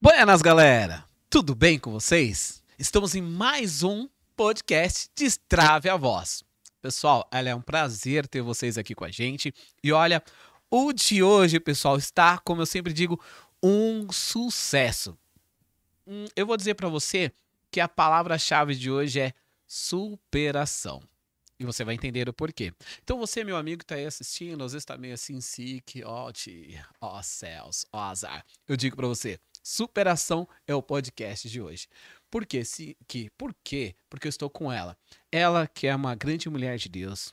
Buenas, galera! Tudo bem com vocês? Estamos em mais um podcast Destrave a Voz. Pessoal, é um prazer ter vocês aqui com a gente. E olha, o de hoje, pessoal, está, como eu sempre digo, um sucesso. Eu vou dizer para você que a palavra-chave de hoje é superação. E você vai entender o porquê. Então você, meu amigo que está aí assistindo, às vezes está meio assim, sick, ó céus, ó azar. Eu digo para você, superação é o podcast de hoje. Por quê? Por quê? Porque eu estou com ela. Ela que é uma grande mulher de Deus,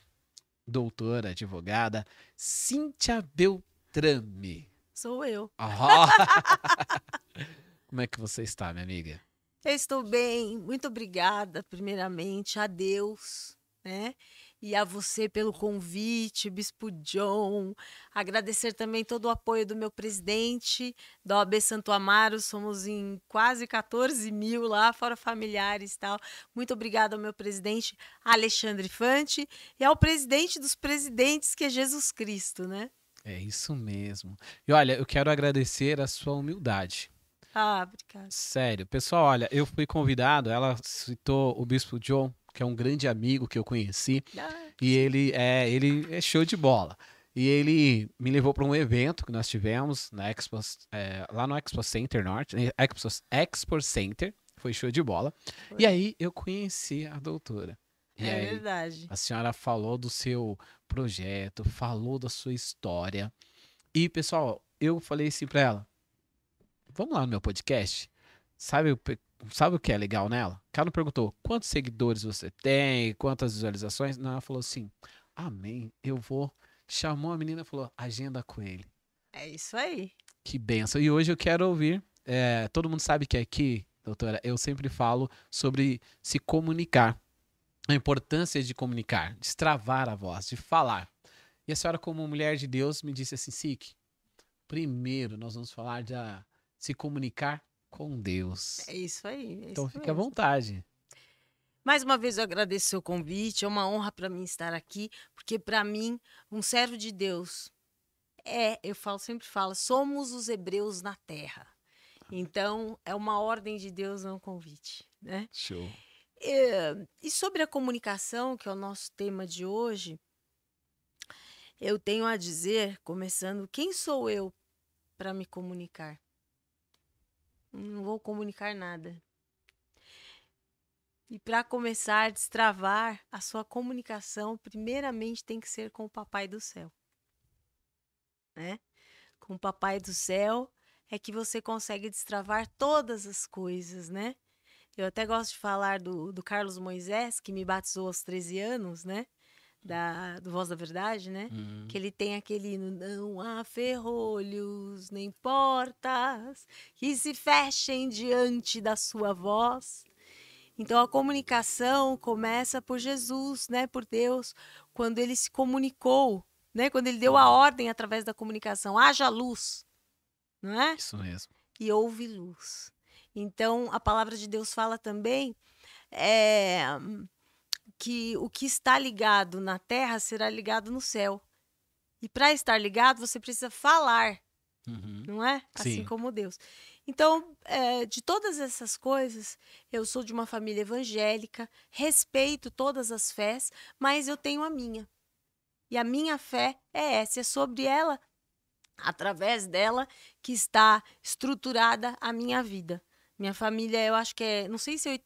doutora, advogada, Cíntia Beltrame. Sou eu. Como é que você está, minha amiga? Eu estou bem, muito obrigada, primeiramente, a Deus, né? E a você pelo convite, Bispo John. Agradecer também todo o apoio do meu presidente, da OAB Santo Amaro. Somos em quase 14 mil lá, fora familiares e tal. Muito obrigada ao meu presidente, Alexandre Fante, e ao presidente dos presidentes, que é Jesus Cristo, né? É isso mesmo. E olha, eu quero agradecer a sua humildade. Obrigada. Sério, pessoal, olha, eu fui convidado, ela citou o Bispo John, que é um grande amigo que eu conheci, e ele é show de bola. E ele me levou para um evento que nós tivemos na Expo, lá no Expo Center Norte, Expo Center, foi show de bola. E aí eu conheci a doutora. E aí, verdade. a senhora falou do seu projeto, falou da sua história. E, pessoal, eu falei assim para ela, vamos lá no meu podcast? Sabe o que é legal nela? Ela não perguntou quantos seguidores você tem, quantas visualizações. Não, ela falou assim, amém, eu vou. Chamou a menina e falou, agenda com ele. É isso aí. Que benção. E hoje eu quero ouvir, todo mundo sabe que aqui, doutora, eu sempre falo sobre se comunicar. A importância de comunicar, de destravar a voz, de falar. E a senhora, como mulher de Deus, me disse assim, Sique, primeiro nós vamos falar de se comunicar com Deus. É isso aí. É então isso fique à mesmo. vontade. Mais uma vez eu agradeço o seu convite, é uma honra para mim estar aqui, porque para mim, um servo de Deus sempre falo, somos os hebreus na terra. Então, é uma ordem de Deus, não um convite, né? Show. E sobre a comunicação, que é o nosso tema de hoje, eu tenho a dizer, começando, quem sou eu para me comunicar? Não vou comunicar nada. E para começar a destravar a sua comunicação, primeiramente tem que ser com o Papai do Céu. Né? Com o Papai do Céu é que você consegue destravar todas as coisas, né? Eu até gosto de falar do Carlos Moisés, que me batizou aos 13 anos, né? Do Voz da Verdade, né? Que ele tem aquele hino, não há ferrolhos nem portas que se fechem diante da sua voz. Então a comunicação começa por Jesus, né? Por Deus, quando ele se comunicou, né? Quando ele deu a ordem através da comunicação, haja luz, não é? Isso mesmo. E houve luz. Então a palavra de Deus fala também que o que está ligado na terra será ligado no céu. E para estar ligado, você precisa falar, não é? Assim Sim. como Deus. Então, de todas essas coisas, eu sou de uma família evangélica, respeito todas as fés, mas eu tenho a minha. E a minha fé é essa, é sobre ela, através dela, que está estruturada a minha vida. Minha família, eu acho que não sei se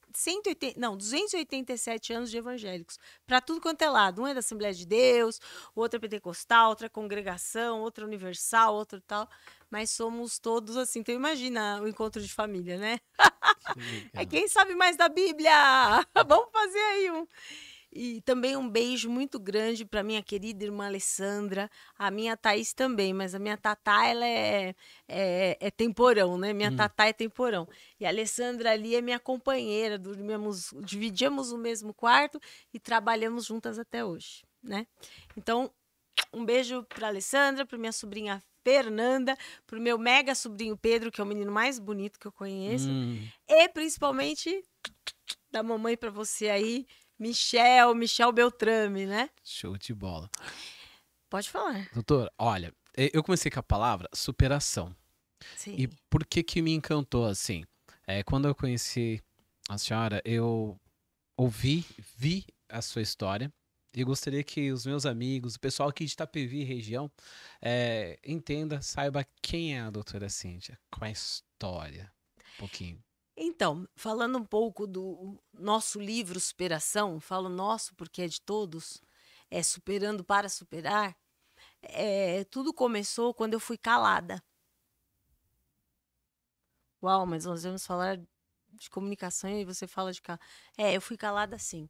287 anos de evangélicos, para tudo quanto é lado. Um é da Assembleia de Deus, outro é pentecostal, outra é congregação, outra é universal, outro tal. Mas somos todos assim. Então imagina o encontro de família, né? Quem sabe mais da Bíblia? Vamos fazer aí um. E também um beijo muito grande para minha querida irmã Alessandra, a minha Thaís também, mas a minha Tatá, ela é temporão, né? Minha Tatá é temporão. E a Alessandra ali é minha companheira, dividíamos o mesmo quarto e trabalhamos juntas até hoje, né? Então, um beijo para a Alessandra, para minha sobrinha Fernanda, para o meu mega sobrinho Pedro, que é o menino mais bonito que eu conheço, e principalmente da mamãe para você aí, Michel Beltrame, né? Show de bola. Pode falar. Doutor, olha, eu comecei com a palavra superação. E Sim. por que que me encantou assim? Quando eu conheci a senhora, eu vi a sua história e gostaria que os meus amigos, o pessoal aqui de Itapevi e região, entenda, saiba quem é a doutora Cíntia, qual é a história, um pouquinho. Então, falando um pouco do nosso livro Superação, falo nosso porque é de todos, é Superando para Superar, tudo começou quando eu fui calada. Uau, mas nós vamos falar de comunicação e você fala de calada. Eu fui calada sim.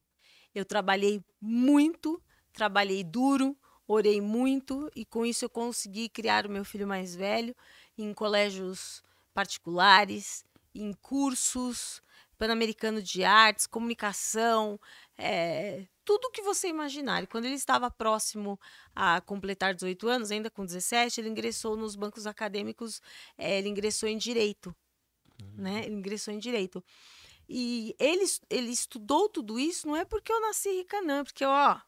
Eu trabalhei muito, trabalhei duro, orei muito e com isso eu consegui criar o meu filho mais velho em colégios particulares, em cursos, Pan-Americano de Artes, comunicação, tudo que você imaginar. E quando ele estava próximo a completar 18 anos, ainda com 17, ele ingressou nos bancos acadêmicos, ele ingressou em Direito, né? Ele ingressou em Direito. E ele estudou tudo isso, não é porque eu nasci rica, não, é porque, ó,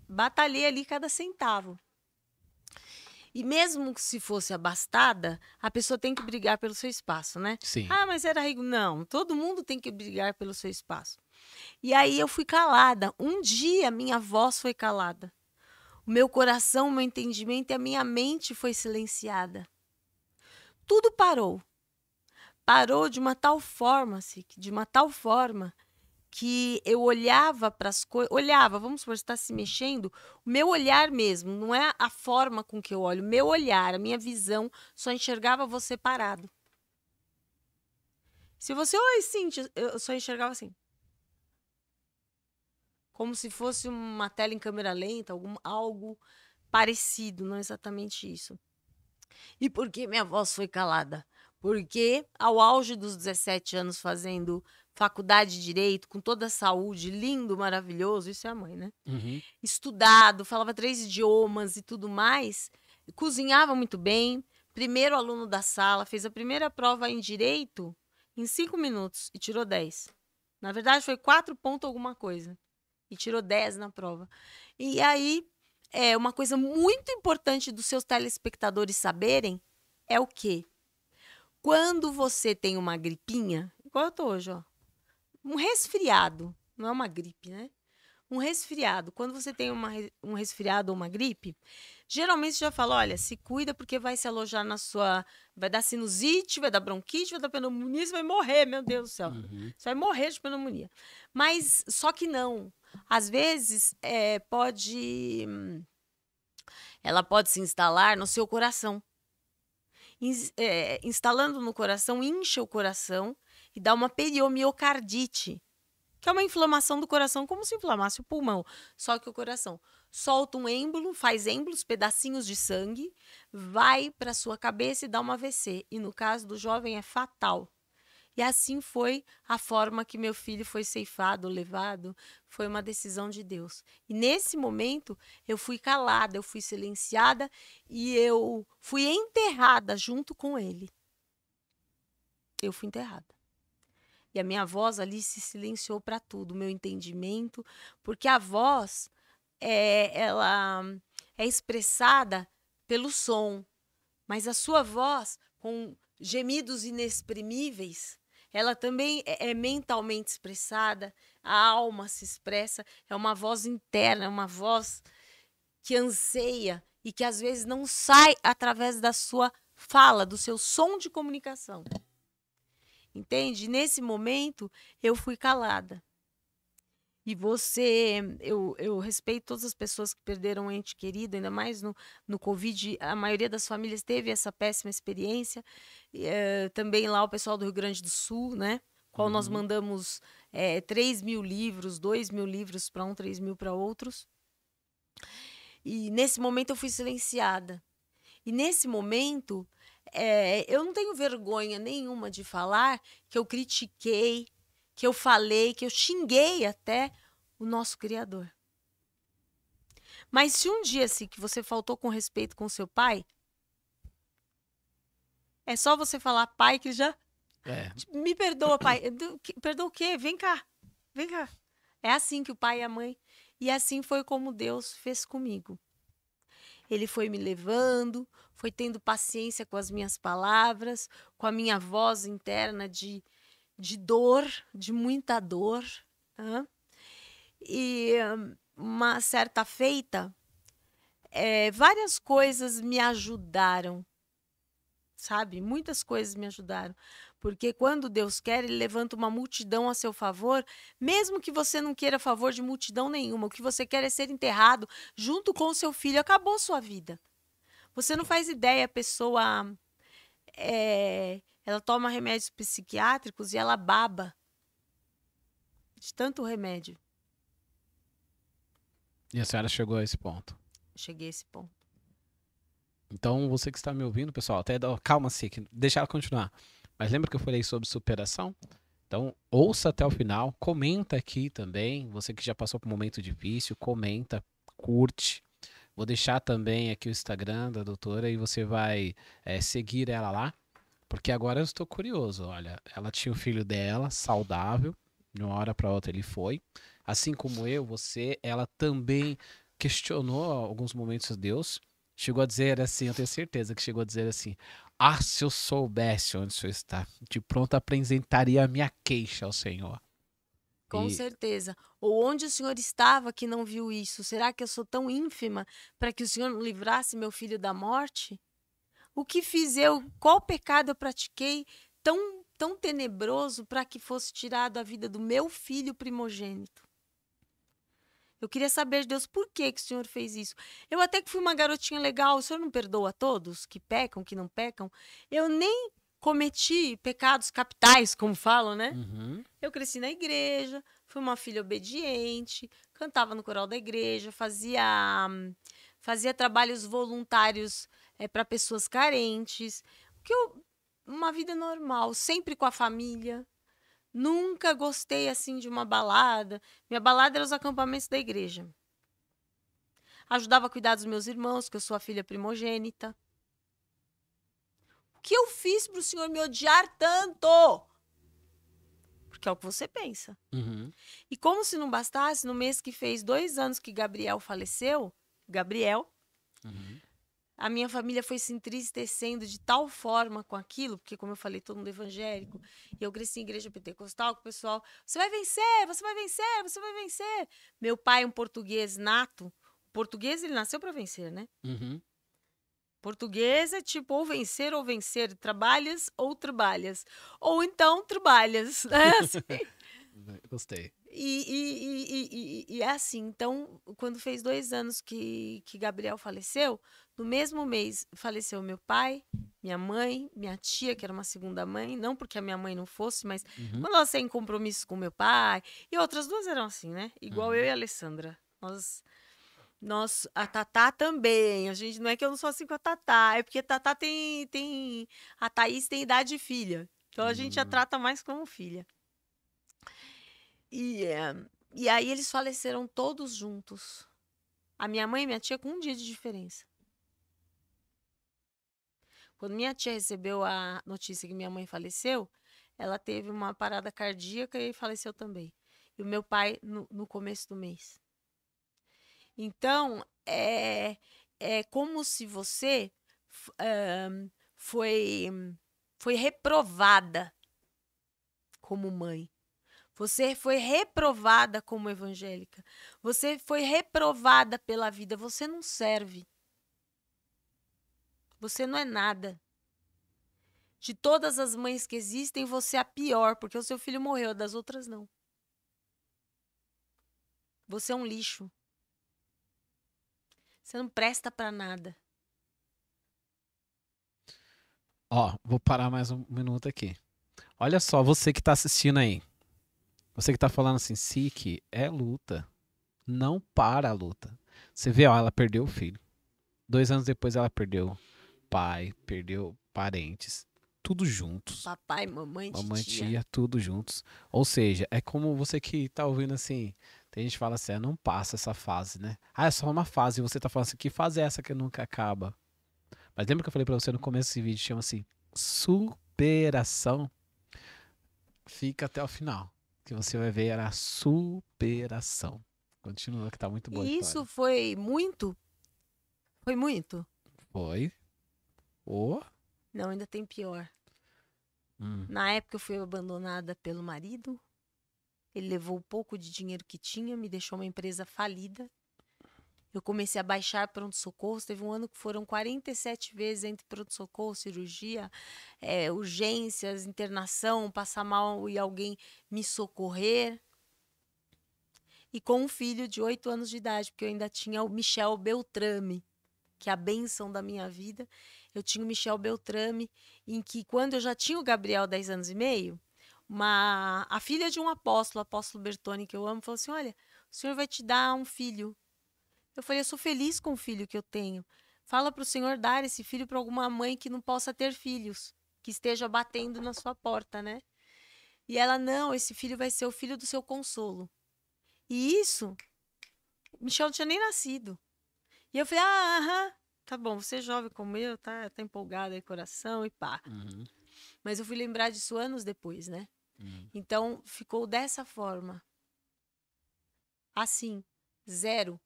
batalhei ali cada centavo. E mesmo que se fosse abastada, a pessoa tem que brigar pelo seu espaço, né? Sim. Ah, mas era rico. Não, todo mundo tem que brigar pelo seu espaço. E aí eu fui calada. Um dia minha voz foi calada. O meu coração, o meu entendimento e a minha mente foi silenciada. Tudo parou. Parou de uma tal forma, de uma tal forma que eu olhava para as coisas, olhava, vamos supor, você está se mexendo, o meu olhar mesmo, não é a forma com que eu olho, o meu olhar, a minha visão, só enxergava você parado. Se você, oi, Cíntia, eu só enxergava assim. Como se fosse uma tela em câmera lenta, algo parecido, não exatamente isso. E por que minha voz foi calada? Porque ao auge dos 17 anos fazendo faculdade de Direito, com toda a saúde, lindo, maravilhoso, isso é a mãe, né? Uhum. Estudado, falava 3 idiomas e tudo mais, cozinhava muito bem, primeiro aluno da sala, fez a primeira prova em Direito em 5 minutos e tirou 10. Na verdade, foi 4 pontos alguma coisa. E tirou 10 na prova. E aí, uma coisa muito importante dos seus telespectadores saberem é o quê? Quando você tem uma gripinha, igual eu tô hoje, ó, um resfriado, não é uma gripe, né? Um resfriado. Quando você tem um resfriado ou uma gripe, geralmente você já fala, olha, se cuida porque vai se alojar na sua... Vai dar sinusite, vai dar bronquite, vai dar pneumonia, você vai morrer, meu Deus do céu. Uhum. Você vai morrer de pneumonia. Mas, só que não. Às vezes, ela pode se instalar no seu coração. Instalando no coração, incha o coração e dá uma periomiocardite, que é uma inflamação do coração, como se inflamasse o pulmão. Só que o coração solta um êmbolo, faz êmbolos, pedacinhos de sangue, vai para sua cabeça e dá uma AVC. E no caso do jovem é fatal. E assim foi a forma que meu filho foi ceifado, levado, foi uma decisão de Deus. E nesse momento eu fui calada, eu fui silenciada e eu fui enterrada junto com ele. Eu fui enterrada. E a minha voz ali se silenciou para tudo, o meu entendimento, porque a voz ela é expressada pelo som, mas a sua voz com gemidos inexprimíveis, ela também é mentalmente expressada, a alma se expressa, é uma voz interna, é uma voz que anseia e que às vezes não sai através da sua fala, do seu som de comunicação. Entende? Nesse momento, eu fui calada. E eu respeito todas as pessoas que perderam um ente querido, ainda mais no Covid, a maioria das famílias teve essa péssima experiência. Também lá o pessoal do Rio Grande do Sul, né? Qual nós mandamos 3.000 livros, 2.000 livros para 3.000 para outros. E nesse momento eu fui silenciada. E nesse momento, eu não tenho vergonha nenhuma de falar que eu critiquei, que eu falei, que eu xinguei até o nosso Criador. Mas se um dia assim, que você faltou com respeito com seu pai, é só você falar pai que já... Me perdoa, pai. Perdoa o quê? Vem cá. Vem cá. É assim que o pai e a mãe... E assim foi como Deus fez comigo. Ele foi me levando, foi tendo paciência com as minhas palavras, com a minha voz interna de dor, de muita dor. Hã? E uma certa feita, várias coisas me ajudaram, sabe? Muitas coisas me ajudaram. Porque quando Deus quer, Ele levanta uma multidão a seu favor, mesmo que você não queira favor de multidão nenhuma. O que você quer é ser enterrado junto com o seu filho. Acabou sua vida. Você não faz ideia, a pessoa ela toma remédios psiquiátricos e ela baba de tanto remédio. E a senhora chegou a esse ponto. Cheguei a esse ponto. Então, você que está me ouvindo, pessoal, calma, Siki, deixa ela continuar. Mas lembra que eu falei sobre superação? Então, ouça até o final, comenta aqui também. Você que já passou por um momento difícil, comenta, curte. Vou deixar também aqui o Instagram da doutora e você vai seguir ela lá. Porque agora eu estou curioso. Olha, ela tinha o filho dela, saudável. De uma hora para outra ele foi. Assim como ela também questionou alguns momentos Deus. Chegou a dizer assim, eu tenho certeza que chegou a dizer assim: ah, se eu soubesse onde o Senhor está, de pronto apresentaria a minha queixa ao Senhor. Com certeza. Ou onde o Senhor estava que não viu isso? Será que eu sou tão ínfima para que o Senhor não livrasse meu filho da morte? O que fiz eu? Qual pecado eu pratiquei tão tenebroso para que fosse tirado a vida do meu filho primogênito? Eu queria saber de Deus por que o Senhor fez isso. Eu até que fui uma garotinha legal, o Senhor não perdoa a todos que pecam, que não pecam? Eu nem cometi pecados capitais, como falam, né? Uhum. Eu cresci na igreja, fui uma filha obediente, cantava no coral da igreja, fazia trabalhos voluntários para pessoas carentes. Uma vida normal, sempre com a família. Nunca gostei assim de uma balada. Minha balada era os acampamentos da igreja. Ajudava a cuidar dos meus irmãos, que eu sou a filha primogênita. O que eu fiz para o Senhor me odiar tanto? Porque é o que você pensa. Uhum. E como se não bastasse, no mês que fez 2 anos que Gabriel faleceu, Uhum. a minha família foi se entristecendo de tal forma com aquilo, porque, como eu falei, todo mundo evangélico, e eu cresci em igreja pentecostal, com o pessoal, você vai vencer, você vai vencer, você vai vencer. Meu pai, um português nato, o português, ele nasceu para vencer, né? Uhum. Português é tipo ou vencer, trabalhas ou trabalhas. Ou então trabalhas, né? Assim. Gostei. E é assim, então, quando fez 2 anos que Gabriel faleceu, no mesmo mês faleceu meu pai, minha mãe, minha tia, que era uma segunda mãe, não porque a minha mãe não fosse, mas quando ela sem compromisso com meu pai, e outras duas eram assim, né? Igual eu e a Alessandra. A Tatá também. A gente não é que eu não sou assim com a Tatá, é porque a Tatá a Thaís tem idade de filha. Então a gente a trata mais como filha. E aí eles faleceram todos juntos. A minha mãe e minha tia com 1 dia de diferença. Quando minha tia recebeu a notícia que minha mãe faleceu, ela teve uma parada cardíaca e faleceu também. E o meu pai no começo do mês. Então, é como se você foi reprovada como mãe. Você foi reprovada como evangélica. Você foi reprovada pela vida. Você não serve. Você não é nada. De todas as mães que existem, você é a pior, porque o seu filho morreu, das outras não. Você é um lixo. Você não presta pra nada. Ó, vou parar mais um minuto aqui. Olha só, você que tá assistindo aí. Você que tá falando assim, Siki, é luta. Não para a luta. Você vê, ó, ela perdeu o filho. 2 anos depois ela perdeu pai, perdeu parentes. Tudo juntos. Papai, mamãe, Mamãe, titia. tia, tudo juntos. Ou seja, é como você que tá ouvindo assim. Tem gente que fala assim, não passa essa fase, né? Ah, é só uma fase. E você tá falando assim, que fase é essa que nunca acaba? Mas lembra que eu falei pra você no começo desse vídeo, chama-se superação? Fica até o final. Que você vai ver era a superação. Continua, que tá muito boa a E história. isso foi muito Foi muito? Foi. Oh. Não, ainda tem pior. Na época eu fui abandonada pelo marido. Ele levou o pouco de dinheiro que tinha, me deixou uma empresa falida. Eu comecei a baixar pronto-socorro. Teve um ano que foram 47 vezes entre pronto-socorro, cirurgia, urgências, internação, passar mal e alguém me socorrer. E com um filho de 8 anos de idade, porque eu ainda tinha o Michel Beltrame, que é a bênção da minha vida. Eu tinha o Michel Beltrame, em que quando eu já tinha o Gabriel 10 anos e meio, a filha de um apóstolo, o apóstolo Bertone, que eu amo, falou assim, olha, o Senhor vai te dar um filho. Eu falei, eu sou feliz com o filho que eu tenho. Fala para o Senhor dar esse filho para alguma mãe que não possa ter filhos, que esteja batendo na sua porta, né? E ela, não, esse filho vai ser o filho do seu consolo. E isso, Michel não tinha nem nascido. E eu falei, aham, tá bom, você é jovem como eu, tá empolgada aí, coração e pá. Mas eu fui lembrar disso anos depois, né? Então, ficou dessa forma. Assim, 0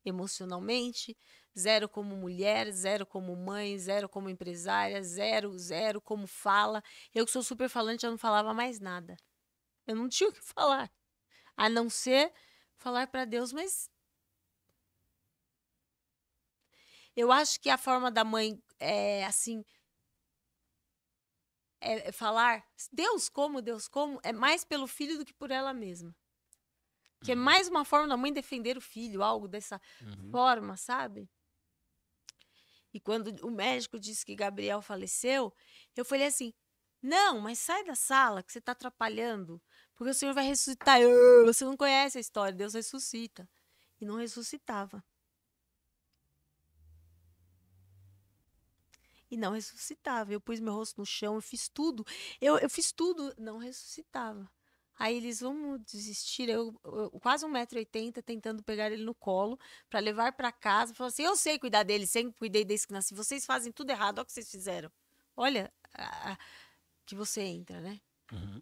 emocionalmente, 0 como mulher, 0 como mãe, 0 como empresária, 0 como fala. Eu que sou super falante, já não falava mais nada. Eu não tinha o que falar, a não ser falar para Deus, mas eu acho que a forma da mãe assim, falar Deus como, é mais pelo filho do que por ela mesma. Que é mais uma forma da mãe defender o filho, algo dessa forma, sabe? E quando o médico disse que Gabriel faleceu, eu falei assim, não, mas sai da sala que você está atrapalhando, porque o Senhor vai ressuscitar. Você não conhece a história, Deus ressuscita. E não ressuscitava. E não ressuscitava. Eu pus meu rosto no chão, eu fiz tudo. Eu fiz tudo, não ressuscitava. Aí eles, vamos desistir. Eu quase 1,80 m, tentando pegar ele no colo para levar para casa. Falou assim, eu sei cuidar dele, sempre cuidei desde que nasci. Vocês fazem tudo errado, olha o que vocês fizeram. Olha que você entra, né?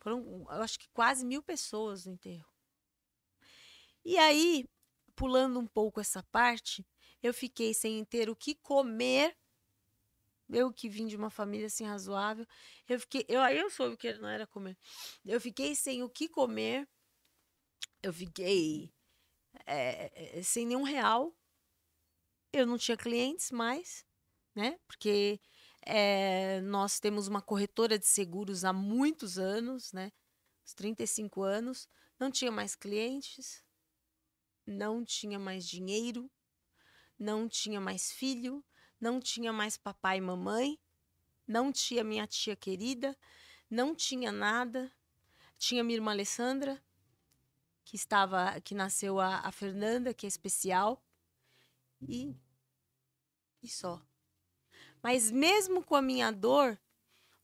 Foram, eu acho que quase 1.000 pessoas no enterro. E aí, pulando um pouco essa parte, eu fiquei sem ter o que comer. Eu que vim de uma família assim razoável, eu soube que não era comer. Eu fiquei sem o que comer, eu fiquei sem nenhum real. Eu não tinha clientes mais, né? Porque nós temos uma corretora de seguros há muitos anos, né? Uns 35 anos. Não tinha mais clientes, não tinha mais dinheiro, não tinha mais filho, não tinha mais papai e mamãe. Não tinha minha tia querida, não tinha nada. Tinha minha irmã Alessandra, que nasceu a Fernanda, que é especial, e só. Mas mesmo com a minha dor,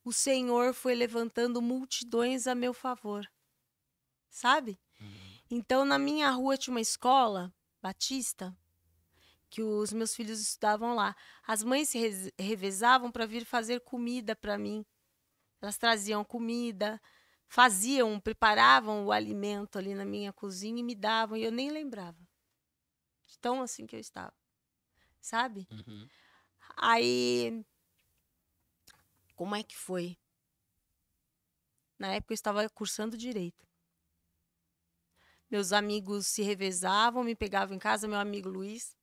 o Senhor foi levantando multidões a meu favor, sabe? Então, na minha rua tinha uma escola batista, que os meus filhos estudavam lá. As mães se revezavam para vir fazer comida para mim. Elas traziam comida, preparavam o alimento ali na minha cozinha e me davam, e eu nem lembrava. De tão assim que eu estava, sabe? Aí, como é que foi? Na época eu estava cursando direito. Meus amigos se revezavam, me pegavam em casa, meu amigo Luiz,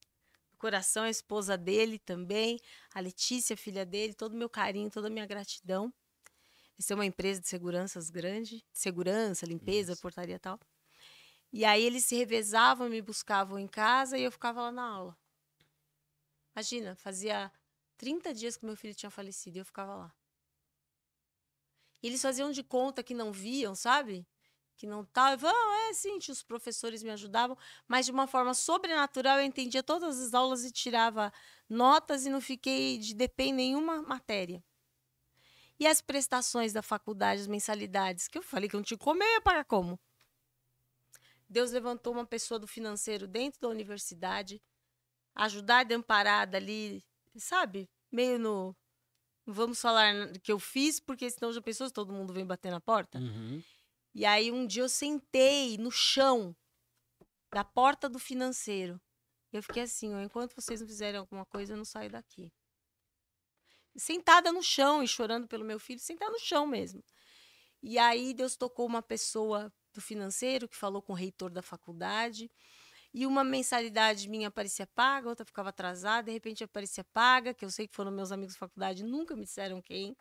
coração, a esposa dele também, a Letícia, filha dele, todo o meu carinho, toda a minha gratidão. Isso é uma empresa de seguranças grande, segurança, limpeza, portaria e tal. E aí eles se revezavam, me buscavam em casa e eu ficava lá na aula. Imagina, fazia 30 dias que meu filho tinha falecido e eu ficava lá. E eles faziam de conta que não viam, sabe? Que não estavam. Sim, os professores me ajudavam, mas de uma forma sobrenatural eu entendia todas as aulas e tirava notas e não fiquei de DP em nenhuma matéria. E as prestações da faculdade, as mensalidades, que eu falei que eu não tinha que comer, eu ia pagar como? Deus levantou uma pessoa do financeiro dentro da universidade, ajudar de amparada ali, sabe? Meio no... Vamos falar que eu fiz, porque senão já pensou se todo mundo vem bater na porta? E aí um dia eu sentei no chão da porta do financeiro Eu fiquei assim, ó, enquanto vocês não fizerem alguma coisa, eu não saio daqui. Sentada no chão e chorando pelo meu filho, sentada no chão mesmo. E aí Deus tocou uma pessoa do financeiro que falou com o reitor da faculdade. E uma mensalidade minha aparecia paga, outra ficava atrasada, de repente aparecia paga, que eu sei que foram meus amigos da faculdade, nunca me disseram quem.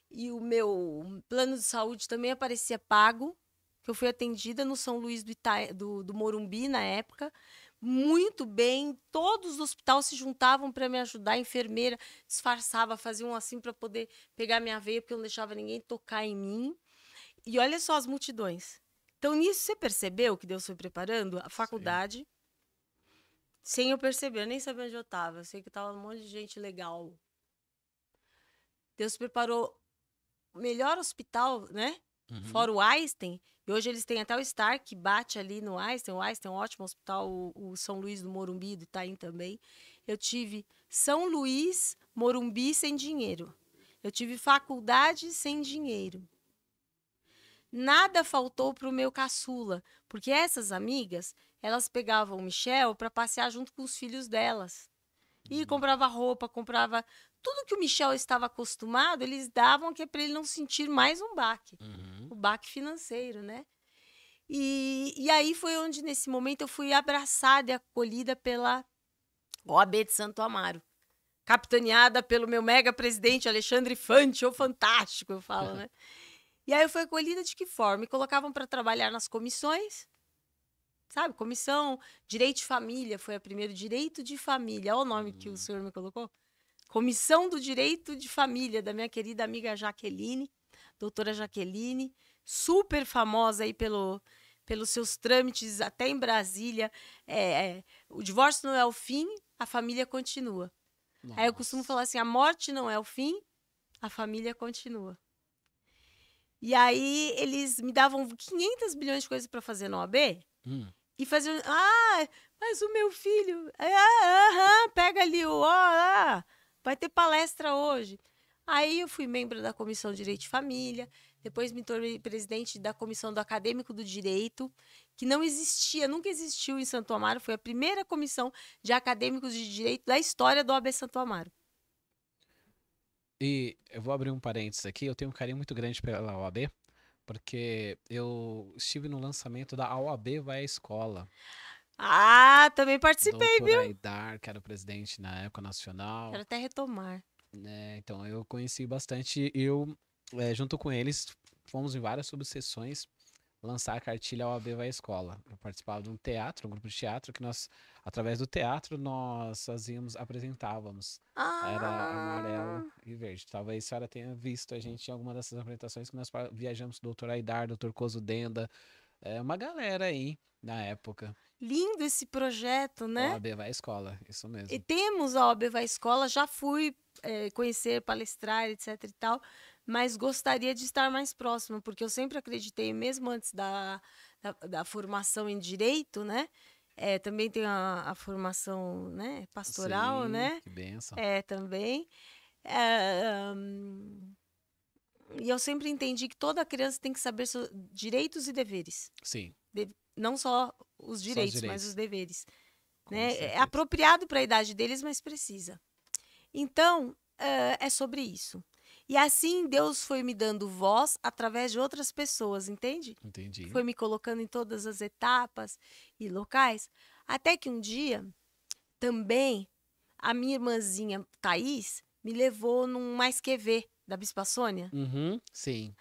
E o meu plano de saúde também aparecia pago, que eu fui atendida no São Luís do Morumbi na época, muito bem, todos do hospital se juntavam para me ajudar, a enfermeira disfarçava, faziam assim para poder pegar minha veia, porque eu não deixava ninguém tocar em mim. E olha só as multidões. Então, nisso, você percebeu que Deus foi preparando a faculdade, sem eu perceber, eu nem sabia onde eu estava. Eu sei que estava um monte de gente legal. Deus preparou o melhor hospital, né? Fora o Einstein. E hoje eles têm até o Star, que bate ali no Einstein. O Einstein é um ótimo hospital, o São Luís do Morumbi, do Itaim também. Eu tive São Luís, Morumbi sem dinheiro. Eu tive faculdade sem dinheiro. Nada faltou para o meu caçula, porque essas amigas, elas pegavam o Michel para passear junto com os filhos delas. E comprava roupa, comprava tudo que o Michel estava acostumado, eles davam que é para ele não sentir mais um baque, o baque financeiro, né? E aí foi onde, nesse momento, eu fui abraçada e acolhida pela OAB de Santo Amaro, capitaneada pelo meu mega presidente Alexandre Fante, o fantástico, eu falo, né? E aí eu fui acolhida de que forma? Me colocavam para trabalhar nas comissões, sabe? Comissão Direito de Família, foi a primeira, Direito de Família, olha o nome que o senhor me colocou. Comissão do Direito de Família, da minha querida amiga Jaqueline, doutora Jaqueline, super famosa aí pelos seus trâmites até em Brasília. O divórcio não é o fim, a família continua. Nossa. Aí eu costumo falar assim, a morte não é o fim, a família continua. E aí eles me davam 500 bilhões de coisas para fazer na OAB e faziam, mas o meu filho, pega ali vai ter palestra hoje. Aí eu fui membro da Comissão de Direito de Família, depois me tornei presidente da Comissão do Acadêmico do Direito, que não existia, nunca existiu em Santo Amaro, foi a primeira comissão de acadêmicos de direito da história do OAB Santo Amaro. E eu vou abrir um parênteses aqui, eu tenho um carinho muito grande pela OAB, porque eu estive no lançamento da OAB Vai à Escola. Também participei, Doutor viu? Aidar, que era o presidente na época nacional. Quero até retomar. Então eu conheci bastante, junto com eles, fomos em várias subseções lançar a cartilha OAB Vai à Escola. Eu participava de um teatro, um grupo de teatro, que nós, através do teatro, nós apresentávamos. Era amarelo e verde. Talvez a senhora tenha visto a gente em alguma dessas apresentações que nós viajamos com o Dr. Aidar, Dr. Coso Denda, uma galera aí na época. Lindo esse projeto, né? OAB Vai à Escola, isso mesmo. E temos a OAB Vai à Escola, já fui conhecer, palestrar, etc e tal, mas gostaria de estar mais próxima, porque eu sempre acreditei, mesmo antes da formação em Direito, né? Também tem a formação, né, pastoral, Sim, né? Que bênção. Também. E eu sempre entendi que toda criança tem que saber seus direitos e deveres. Sim. Não só os direitos, mas os deveres. Né? É apropriado para a idade deles, mas precisa. Então, é sobre isso. E assim Deus foi me dando voz através de outras pessoas, entende? Entendi. Foi me colocando em todas as etapas e locais, até que um dia, também, a minha irmãzinha Thaís me levou num Mais Que Ver, da Bispa Sônia. Sim.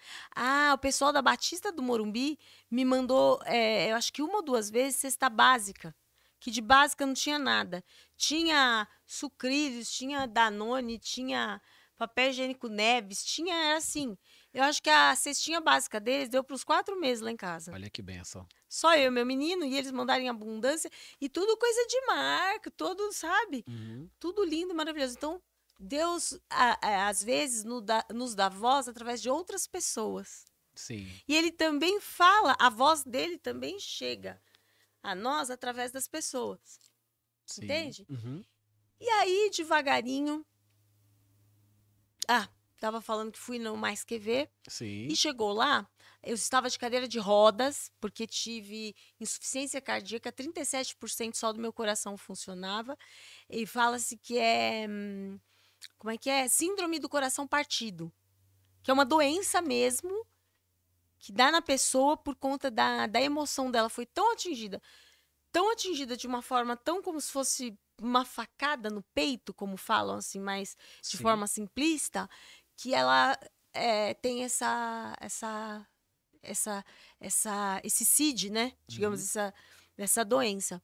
O pessoal da Batista do Morumbi me mandou, eu acho que 1 ou 2 vezes, cesta básica. Que de básica não tinha nada. Tinha sucrilhos, tinha Danone, tinha papel higiênico Neves, era assim. Eu acho que a cestinha básica deles deu para os 4 meses lá em casa. Olha que benção. Só eu e meu menino, e eles mandaram em abundância, e tudo coisa de marca, tudo, sabe? Tudo lindo, maravilhoso. Então, Deus, às vezes, nos dá voz através de outras pessoas. Sim. E ele também fala, a voz dele também chega a nós através das pessoas. Sim. Entende? E aí, devagarinho... tava falando que fui no Mais Que Ver. Sim. E chegou lá, Eu estava de cadeira de rodas, porque tive insuficiência cardíaca, 37% só do meu coração funcionava. E fala-se que é. Como é que é? Síndrome do coração partido. Que é uma doença mesmo, que dá na pessoa por conta da emoção dela. Foi tão atingida de uma forma tão como se fosse uma facada no peito, como falam assim, mas de Sim. forma simplista, que ela tem esse CID, né? Digamos, essa doença.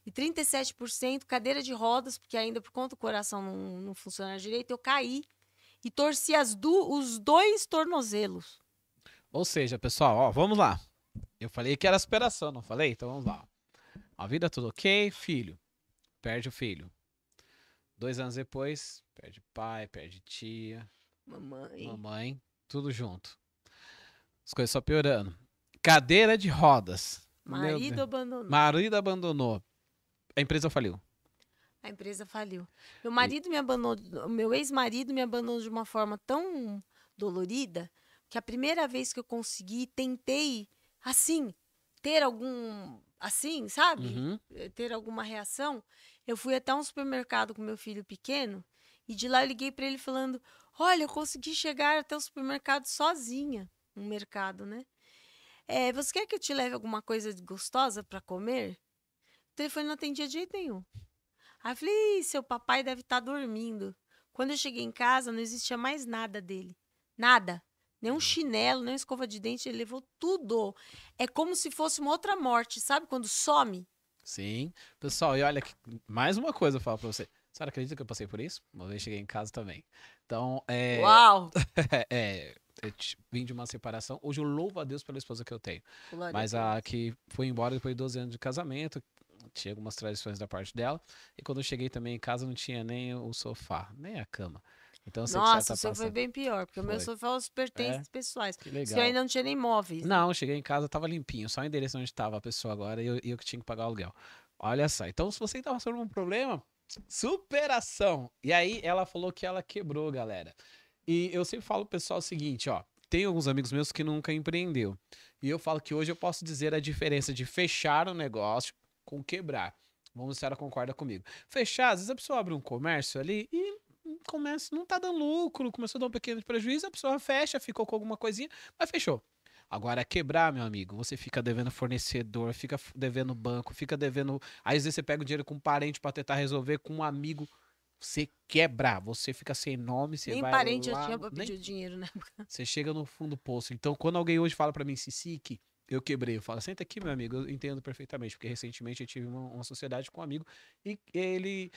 E 37% cadeira de rodas, porque ainda por conta do coração não funciona direito, eu caí e torci os 2 tornozelos. Ou seja, pessoal, ó, vamos lá. Eu falei que era superação, não falei? Então vamos lá. A vida tudo ok, filho. Perde o filho. 2 anos depois, perde pai, perde tia, mamãe, tudo junto. As coisas só piorando. Cadeira de rodas. Meu Marido Deus. abandonou. Marido abandonou. A empresa faliu. A empresa faliu. Meu ex-marido me abandonou de uma forma tão dolorida que a primeira vez que eu tentei, assim, ter algum, assim, sabe? Uhum. Ter alguma reação, eu fui até um supermercado com meu filho pequeno e de lá eu liguei para ele falando: olha, eu consegui chegar até o supermercado sozinha, um mercado, né? Você quer que eu te leve alguma coisa gostosa para comer? O telefone não atendia de jeito nenhum. Aí eu falei: seu papai deve estar dormindo. Quando eu cheguei em casa, não existia mais nada dele. Nada. Nem um chinelo, nem uma escova de dente, ele levou tudo. É como se fosse uma outra morte, sabe? Quando some. Sim. Pessoal, e olha, mais uma coisa eu falo pra você. Você acredita que eu passei por isso? Uma vez cheguei em casa também. Então, Uau! vim de uma separação. Hoje eu louvo a Deus pela esposa que eu tenho. Glória Mas a Deus. a que foi embora depois de 12 anos de casamento, tinha algumas tradições da parte dela. E quando eu cheguei também em casa, não tinha nem o sofá, nem a cama. Então eu sei que você Nossa, tá o seu foi passando. bem pior, porque o meu Foi. sofá os pertences É, pessoais. que O senhor legal. ainda não tinha nem móveis. Né? Não, cheguei em casa, tava limpinho, só o endereço onde estava a pessoa agora e eu que tinha que pagar o aluguel. Olha só, então se você estava passando um problema, superação. E aí ela falou que ela quebrou, galera. E eu sempre falo pro pessoal o seguinte, ó, tem alguns amigos meus que nunca empreendeu. E eu falo que hoje eu posso dizer a diferença de fechar um negócio com quebrar. Vamos ver se ela concorda comigo. Fechar, às vezes a pessoa abre um comércio ali e começa, não tá dando lucro, começou a dar um pequeno prejuízo, a pessoa fecha, ficou com alguma coisinha, mas fechou. Agora, quebrar, meu amigo, você fica devendo fornecedor, fica devendo banco, fica devendo. Aí, às vezes você pega o dinheiro com um parente pra tentar resolver, com um amigo. Você quebrar, você fica sem nome, você Nem vai parente eu lá. tinha pra Nem, pedir o dinheiro, né? você chega no fundo do poço. Então, quando alguém hoje fala pra mim, Sisique, eu quebrei, eu falo, senta aqui, meu amigo, eu entendo perfeitamente, porque recentemente eu tive uma sociedade com um amigo e ele.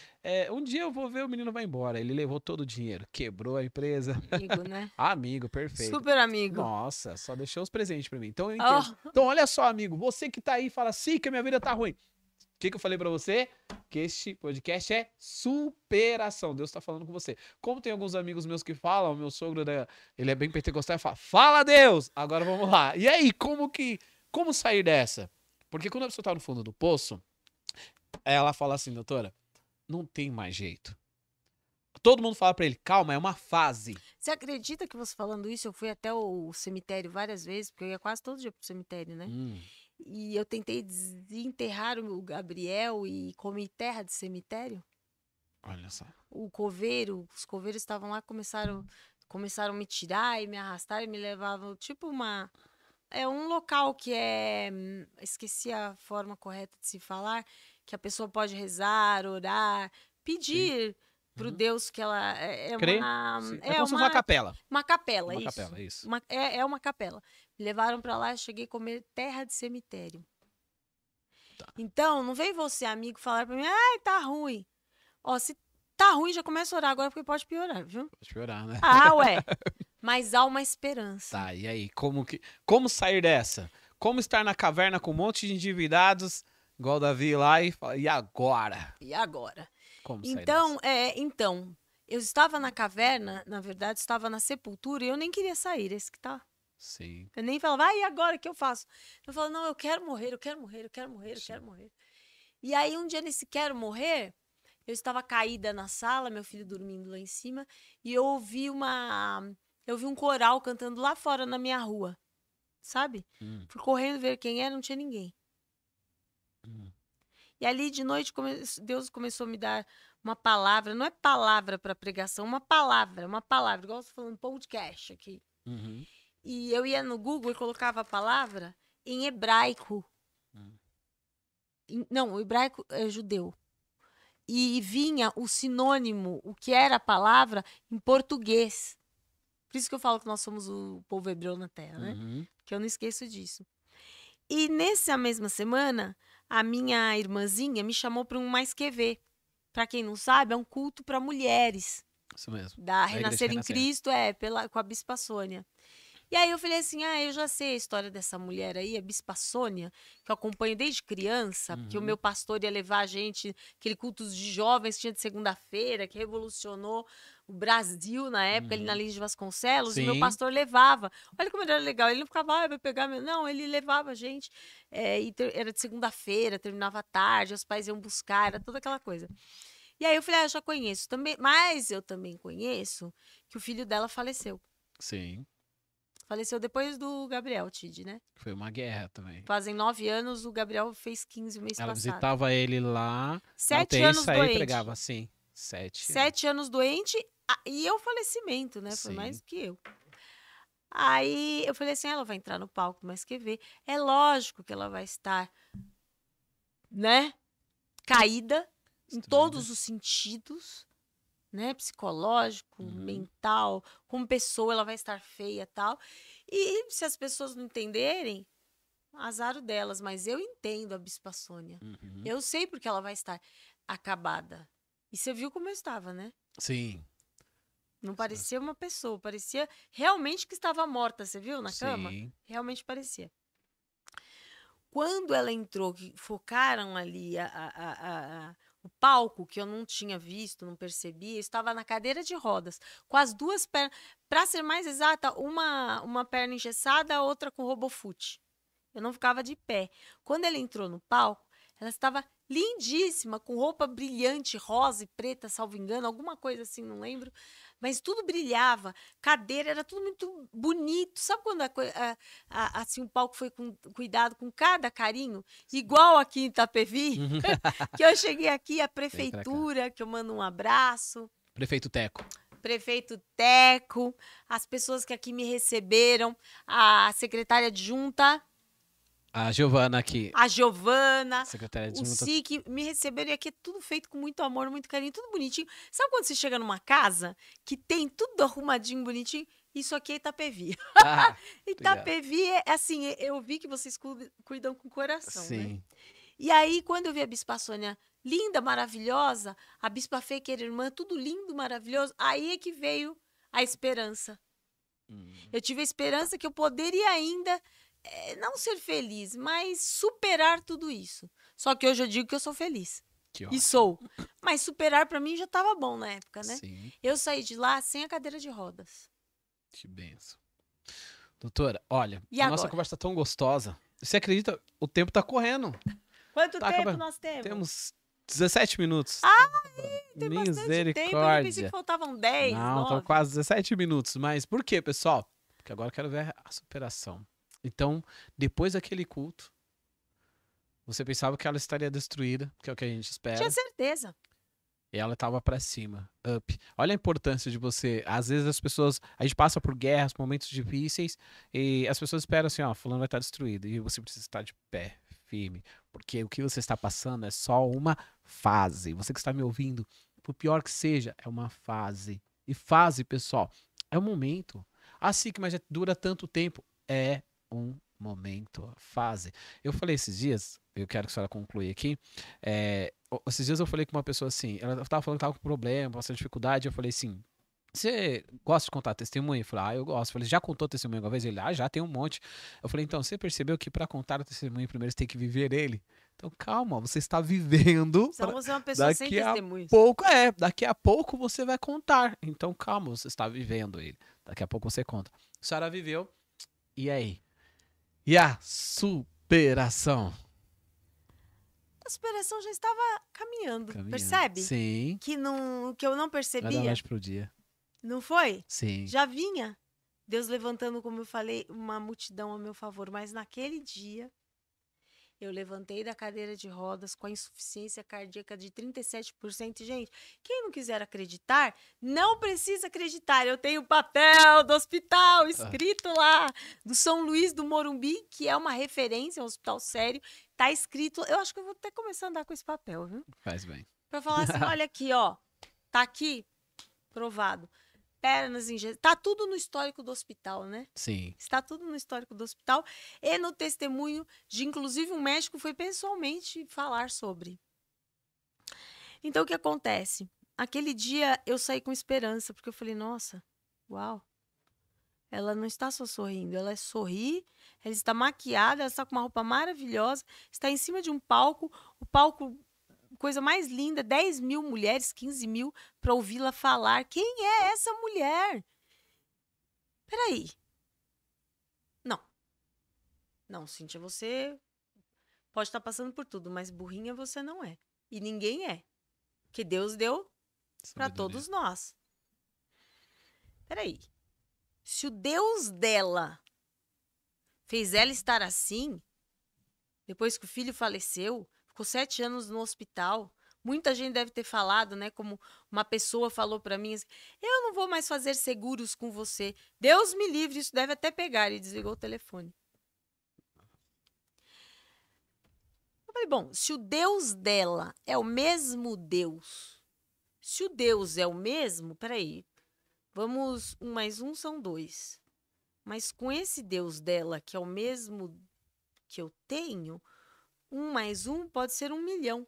Um dia eu vou ver o menino vai embora. Ele levou todo o dinheiro, quebrou a empresa. Amigo, né? Amigo, perfeito. Super amigo. Nossa, só deixou os presentes pra mim. Então eu Oh, entendo. Então, olha só, amigo, você que tá aí e fala, sim, que a minha vida tá ruim. O que eu falei pra você? Que este podcast é superação. Deus tá falando com você. Como tem alguns amigos meus que falam, meu sogro, ele é bem pentecostal, e fala, fala Deus! Agora vamos lá. E aí, como sair dessa? Porque quando a pessoa tá no fundo do poço, ela fala assim, doutora, não tem mais jeito. Todo mundo fala pra ele, calma, é uma fase. você acredita que você falando isso, eu fui até o cemitério várias vezes, porque eu ia quase todo dia pro cemitério, né? E eu tentei desenterrar o Gabriel e comi terra de cemitério. Olha só. Os coveiros estavam lá, começaram a me tirar e me arrastar e me levavam, tipo um local que esqueci a forma correta de se falar, que a pessoa pode rezar, orar, pedir pro Uhum. Deus que ela Crê? Sim. É como se fosse uma capela. uma capela, Uma isso. capela, isso. É uma capela. Me levaram pra lá, cheguei a comer terra de cemitério. Tá. Então, não vem você, amigo, falar pra mim, ai, tá ruim. Ó, se tá ruim, já começa a orar agora, porque pode piorar, viu? Pode piorar, né? Ah, ué. Mas há uma esperança. Tá, e aí? Como sair dessa? Como estar na caverna com um monte de endividados, igual o Davi lá, e fala, e agora? E agora? Como sair Então, dessa? eu estava na caverna, na verdade, estava na sepultura e eu nem queria sair, esse que tá. Sim. Eu nem falava, e agora o que eu faço? Eu falo, não, eu quero morrer, eu quero morrer, eu quero morrer, eu quero morrer. E aí, um dia nesse quero morrer, eu estava caída na sala, meu filho dormindo lá em cima, e eu ouvi um coral cantando lá fora na minha rua. sabe? Hum, Fui correndo ver quem era, não tinha ninguém. hum, E ali de noite Deus começou a me dar uma palavra, não é palavra para pregação, uma palavra, igual você falando podcast aqui. uhum, E eu ia no Google e colocava a palavra em hebraico. hum. Não, o hebraico é judeu. E vinha o sinônimo, o que era a palavra, em português. Por isso que eu falo que nós somos o povo hebreu na terra, né? Uhum. Que eu não esqueço disso. E nessa mesma semana, a minha irmãzinha me chamou para um Mais Que Ver. Para quem não sabe, é um culto para mulheres Isso mesmo. da Da Igreja Renascer em Renascer. Cristo, com a Bispa Sônia. E aí eu falei assim, eu já sei a história dessa mulher aí, a Bispa Sônia, que eu acompanho desde criança, porque o Uhum. meu pastor ia levar a gente, aquele culto de jovens que tinha de segunda-feira, que revolucionou o Brasil na época, ali na Lins de Vasconcelos, e meu Sim. pastor levava. Olha como ele era legal, ele não ficava, vai pegar meu... Não, ele levava a gente, era de segunda-feira, terminava tarde, os pais iam buscar, era toda aquela coisa. E aí eu falei, eu já conheço também, mas eu também conheço que o filho dela faleceu. Sim. Faleceu depois do Gabriel Tid, né? Foi uma guerra também. Fazem 9 anos, o Gabriel fez 15 o mês Ela passado. visitava ele lá na 7 UTI, anos saía e doente. pregava, sim. 7. 7 anos doente e eu falecimento, né? Foi Sim. mais que eu. Aí eu falei assim, ela vai entrar no palco, mas quer ver. É lógico que ela vai estar, né? Caída em Destruída. todos os sentidos, né? Psicológico, Uhum. mental, como pessoa ela vai estar feia e tal. E se as pessoas não entenderem, azar delas, mas eu entendo a Bispa Sônia. Uhum. Eu sei porque ela vai estar acabada. E você viu como eu estava, né? Sim. Não parecia uma pessoa, parecia realmente que estava morta, você viu na cama? Sim. Realmente parecia. Quando ela entrou, que focaram ali o palco, que eu não tinha visto, não percebi, eu estava na cadeira de rodas, com as duas pernas, para ser mais exata, uma perna engessada, a outra com robofute. Eu não ficava de pé. Quando ela entrou no palco, ela estava lindíssima, com roupa brilhante, rosa e preta, salvo engano, alguma coisa assim, não lembro. Mas tudo brilhava, cadeira, era tudo muito bonito. Sabe quando assim, o palco foi com cuidado com cada carinho? Igual aqui em Itapevi, que eu cheguei aqui, a prefeitura, que eu mando um abraço. Prefeito Teco. Prefeito Teco, as pessoas que aqui me receberam, a secretária adjunta, A Giovana aqui. a Giovana, Secretária de o junta. SIC, me receberam e aqui é tudo feito com muito amor, muito carinho, tudo bonitinho. Sabe quando você chega numa casa que tem tudo arrumadinho, bonitinho? Isso aqui é Itapevi. Ah, Itapevi é assim, eu vi que vocês cuidam com o coração, né? sim. E aí, quando eu vi a Bispa Sônia linda, maravilhosa, a Bispa Fê, que era irmã, tudo lindo, maravilhoso, aí é que veio a esperança. Eu tive a esperança que eu poderia ainda não ser feliz, mas superar tudo isso. Só que hoje eu digo que eu sou feliz. Que E ótimo. sou. Mas superar pra mim já estava bom na época, né? Sim. Eu saí de lá sem a cadeira de rodas. Que benção. Doutora, olha, E a agora? nossa conversa tá tão gostosa. Você acredita? O tempo tá correndo. Quanto Tá tempo acabando. nós temos? Temos 17 minutos. Tem bastante tempo. Eu pensei que Misericórdia. faltavam 10, Não, estão 9. quase 17 minutos. Mas por quê, pessoal? Porque agora eu quero ver a superação. Então, depois daquele culto, você pensava que ela estaria destruída, que é o que a gente espera. Tinha certeza. E ela estava pra cima, up. Olha a importância de você. Às vezes as pessoas. A gente passa por guerras, momentos difíceis, e as pessoas esperam assim: ó, fulano vai estar destruído. E você precisa estar de pé, firme. Porque o que você está passando é só uma fase. Você que está me ouvindo, por pior que seja, é uma fase. E fase, pessoal, é um momento. Assim que mas já dura tanto tempo. É um momento, fase. Eu falei esses dias, eu quero que a senhora conclua aqui. Esses dias eu falei com uma pessoa assim, ela tava falando que tava com problema, bastante dificuldade. Eu falei assim: você gosta de contar testemunho? Eu falei, eu gosto. Eu falei, já contou testemunho alguma vez? Ele, já tem um monte. Eu falei, então, você percebeu que para contar o testemunho, primeiro você tem que viver ele? Então, calma, você está vivendo. Então você é uma pessoa sem Daqui a testemunhos. daqui a pouco você vai contar. Então, calma, você está vivendo ele. Daqui a pouco você conta. A senhora viveu, e aí? E a superação? A superação já estava caminhando. Caminhando. Percebe? Sim. Que eu não Vai dar percebia. mais pro dia. Não foi? Sim. Já vinha. Deus levantando, como eu falei, uma multidão a meu favor. Mas naquele dia, eu levantei da cadeira de rodas com a insuficiência cardíaca de 37%. Gente, quem não quiser acreditar, não precisa acreditar. Eu tenho o papel do hospital escrito lá, do São Luís do Morumbi, que é uma referência, é um hospital sério. Tá escrito, eu acho que eu vou até começar a andar com esse papel, viu? Faz bem. Pra falar assim, olha aqui, ó, tá aqui, provado. Pernas engessadas, tá tudo no histórico do hospital, né? Sim. Está tudo no histórico do hospital e no testemunho de, inclusive, um médico foi pessoalmente falar sobre. Então, o que acontece? Aquele dia eu saí com esperança, porque eu falei, nossa, uau, ela não está só sorrindo, ela sorri, ela está maquiada, ela está com uma roupa maravilhosa, está em cima de um palco, o palco, coisa mais linda, 10 mil mulheres, 15 mil, para ouvi-la falar. Quem é essa mulher? Peraí. Não, Cíntia, você pode estar passando por tudo, mas burrinha você não é. E ninguém é. Que Deus deu para Sabedoria. todos nós. Peraí. Se o Deus dela fez ela estar assim, depois que o filho faleceu, ficou 7 anos no hospital, muita gente deve ter falado, né? Como uma pessoa falou para mim assim, eu não vou mais fazer seguros com você. Deus me livre, isso deve até pegar. E desligou o telefone. Eu falei, bom, se o Deus dela é o mesmo Deus, se o Deus é o mesmo, peraí, vamos, 1 mais 1 são 2. Mas com esse Deus dela, que é o mesmo que eu tenho, 1 mais 1 pode ser 1 milhão.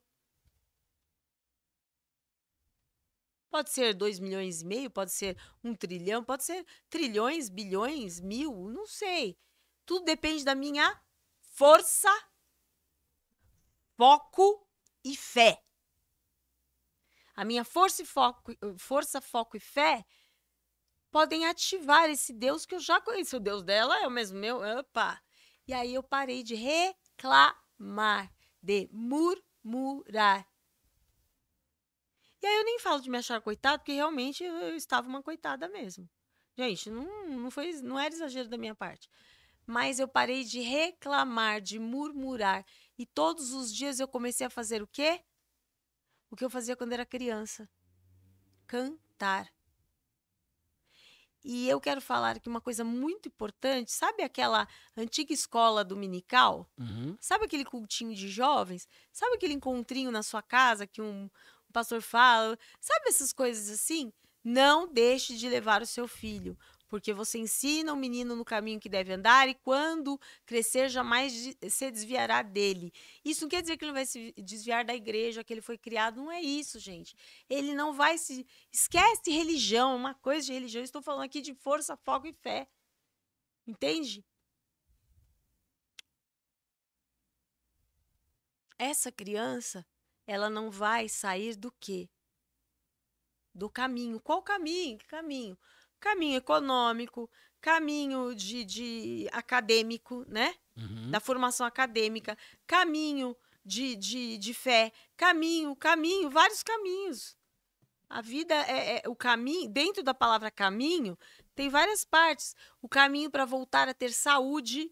Pode ser 2 milhões e meio, pode ser 1 trilhão, pode ser trilhões, bilhões, mil, não sei. Tudo depende da minha força, foco e fé. A minha força, foco e fé podem ativar esse Deus que eu já conheço. O Deus dela é o mesmo meu. Opa! E aí eu parei de reclamar, de murmurar. E aí eu nem falo de me achar coitada, porque realmente eu estava uma coitada mesmo. Gente, não era exagero da minha parte. Mas eu parei de reclamar, de murmurar. E todos os dias eu comecei a fazer o quê? O que eu fazia quando era criança. Cantar. E eu quero falar aqui uma coisa muito importante. Sabe aquela antiga escola dominical? Uhum. Sabe aquele cultinho de jovens? Sabe aquele encontrinho na sua casa que um pastor fala? Sabe essas coisas assim? Não deixe de levar o seu filho, porque você ensina o menino no caminho que deve andar e quando crescer jamais se desviará dele. Isso não quer dizer que ele não vai se desviar da igreja que ele foi criado, não é isso, gente. Ele não vai se... Esquece religião, uma coisa de religião. Eu estou falando aqui de força, foco e fé. Entende? Essa criança, ela não vai sair do quê? Do caminho. Qual caminho? Que caminho? Caminho econômico, caminho de acadêmico, né? Uhum. Da formação acadêmica, caminho de fé, caminho, vários caminhos. A vida é o caminho, dentro da palavra caminho, tem várias partes. O caminho para voltar a ter saúde,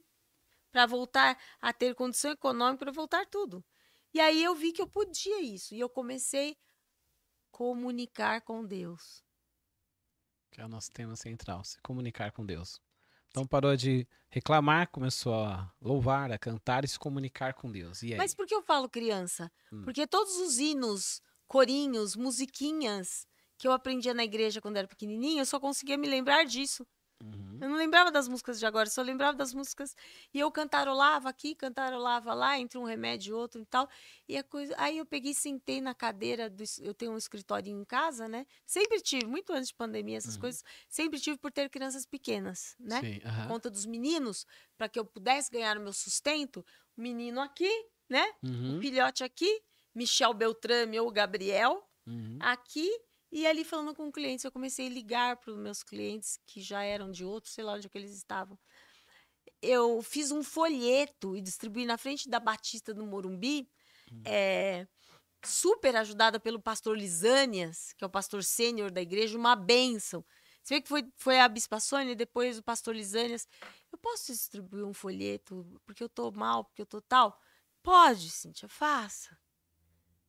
para voltar a ter condição econômica, para voltar tudo. E aí eu vi que eu podia isso. E eu comecei a comunicar com Deus. Que é o nosso tema central, se comunicar com Deus. Então parou de reclamar, começou a louvar, a cantar e se comunicar com Deus. E aí? Mas por que eu falo criança? Porque todos os hinos, corinhos, musiquinhas que eu aprendia na igreja quando era pequenininha, eu só conseguia me lembrar disso. Uhum. Eu não lembrava das músicas de agora, só lembrava das músicas. E eu cantarolava aqui, cantarolava lá, entre um remédio e outro e tal. E a coisa... Aí eu peguei e sentei na cadeira. Eu tenho um escritório em casa, né? Sempre tive, muito antes de pandemia, essas coisas. Sempre tive por ter crianças pequenas, né? Sim, Por conta dos meninos, para que eu pudesse ganhar o meu sustento. O menino aqui, né? Uhum. O filhote aqui, Michel Beltrame ou Gabriel, aqui. E ali falando com clientes, eu comecei a ligar para os meus clientes que já eram de outros, sei lá onde é que eles estavam. Eu fiz um folheto e distribuí na frente da Batista do Morumbi, super ajudada pelo pastor Lisânias, que é o pastor sênior da igreja, uma bênção. Você vê que foi a Bispa Sônia, depois o pastor Lisânias. Eu posso distribuir um folheto porque eu tô mal, porque eu tô tal? Pode, Cíntia, faça.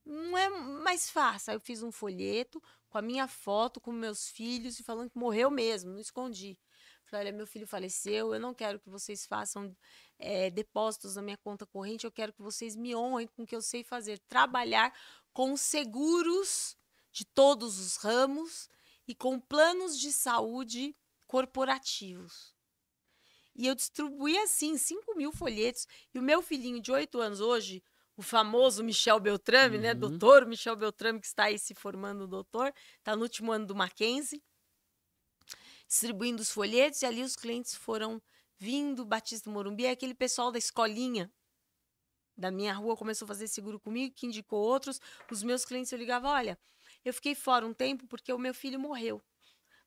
Não é mais fácil. Aí eu fiz um folheto com a minha foto, com meus filhos, e falando que morreu mesmo, não escondi. Falei, olha, meu filho faleceu, eu não quero que vocês façam depósitos na minha conta corrente, eu quero que vocês me honrem com o que eu sei fazer. Trabalhar com seguros de todos os ramos e com planos de saúde corporativos. E eu distribuí, assim, 5.000 folhetos. E o meu filhinho de 8 anos hoje, o famoso Michel Beltrame, né? Doutor Michel Beltrame, que está aí se formando doutor, está no último ano do Mackenzie, distribuindo os folhetos, e ali os clientes foram vindo, Batista do Morumbi, aquele pessoal da escolinha da minha rua começou a fazer seguro comigo, que indicou outros. Os meus clientes, eu ligava, olha, eu fiquei fora um tempo porque o meu filho morreu.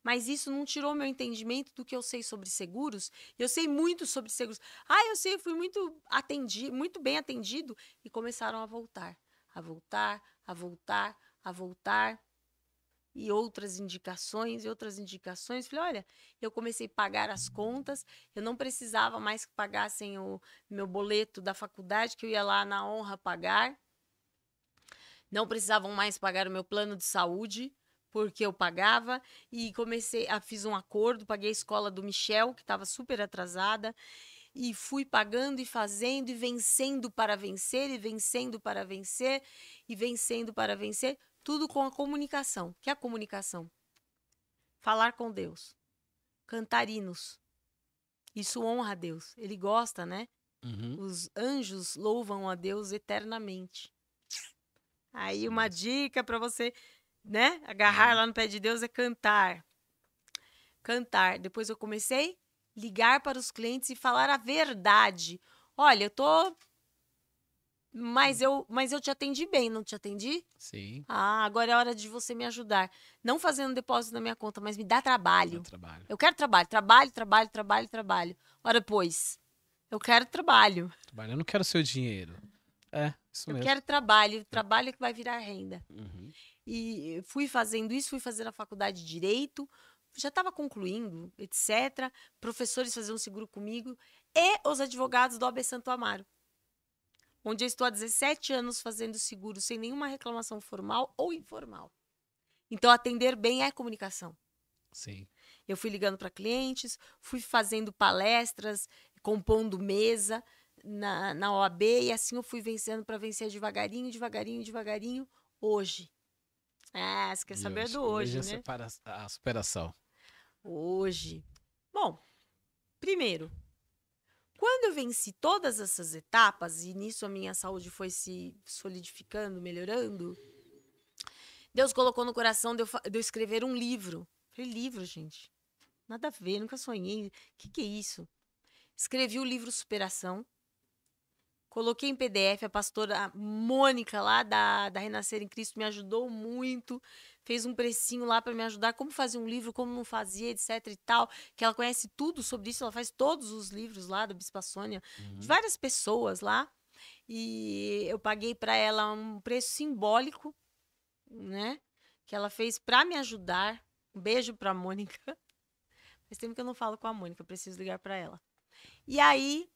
Mas isso não tirou meu entendimento do que eu sei sobre seguros. Eu sei muito sobre seguros. Eu sei, eu fui muito bem atendido. E começaram a voltar, a voltar, a voltar, a voltar. E outras indicações, e outras indicações. Falei, olha, eu comecei a pagar as contas. Eu não precisava mais que pagassem o meu boleto da faculdade, que eu ia lá na honra pagar. Não precisavam mais pagar o meu plano de saúde, porque eu pagava, e fiz um acordo, paguei a escola do Michel, que estava super atrasada, e fui pagando e fazendo, e vencendo para vencer, e vencendo para vencer, e vencendo para vencer, tudo com a comunicação. O que é a comunicação? Falar com Deus. Cantar hinos. Isso honra a Deus. Ele gosta, né? Os anjos louvam a Deus eternamente. Aí uma dica para você, né? Agarrar lá no pé de Deus é cantar. Cantar. Depois eu comecei a ligar para os clientes e falar a verdade. Olha, eu tô... Mas eu te atendi bem, não te atendi? Sim. Agora é hora de você me ajudar. Não fazendo depósito na minha conta, mas me dá trabalho. Trabalho. Eu quero trabalho. Trabalho, trabalho, trabalho, trabalho. Ora, pois, eu quero trabalho. Eu não quero seu dinheiro. Isso mesmo. Eu quero trabalho. Trabalho que vai virar renda. E fui fazendo isso, fui fazer a faculdade de Direito, já estava concluindo, etc. Professores faziam seguro comigo e os advogados do AB Santo Amaro, onde eu estou há 17 anos fazendo seguro sem nenhuma reclamação formal ou informal. Então, atender bem é comunicação. Sim. Eu fui ligando para clientes, fui fazendo palestras, compondo mesa na OAB, e assim eu fui vencendo para vencer devagarinho, devagarinho, devagarinho, hoje. Você quer saber do hoje, né? A superação. Hoje. Bom, primeiro, quando eu venci todas essas etapas, e nisso a minha saúde foi se solidificando, melhorando, Deus colocou no coração de eu escrever um livro. Falei, livro, gente? Nada a ver, nunca sonhei. O que é isso? Escrevi o livro Superação. Coloquei em PDF, a pastora Mônica lá da Renascer em Cristo me ajudou muito, fez um precinho lá para me ajudar, como fazer um livro, como não fazia, etc e tal, que ela conhece tudo sobre isso, ela faz todos os livros lá da Bispa Sônia, de várias pessoas lá, e eu paguei para ela um preço simbólico, né, que ela fez para me ajudar. Um beijo para a Mônica. Faz tempo que eu não falo com a Mônica, preciso ligar para ela. E aí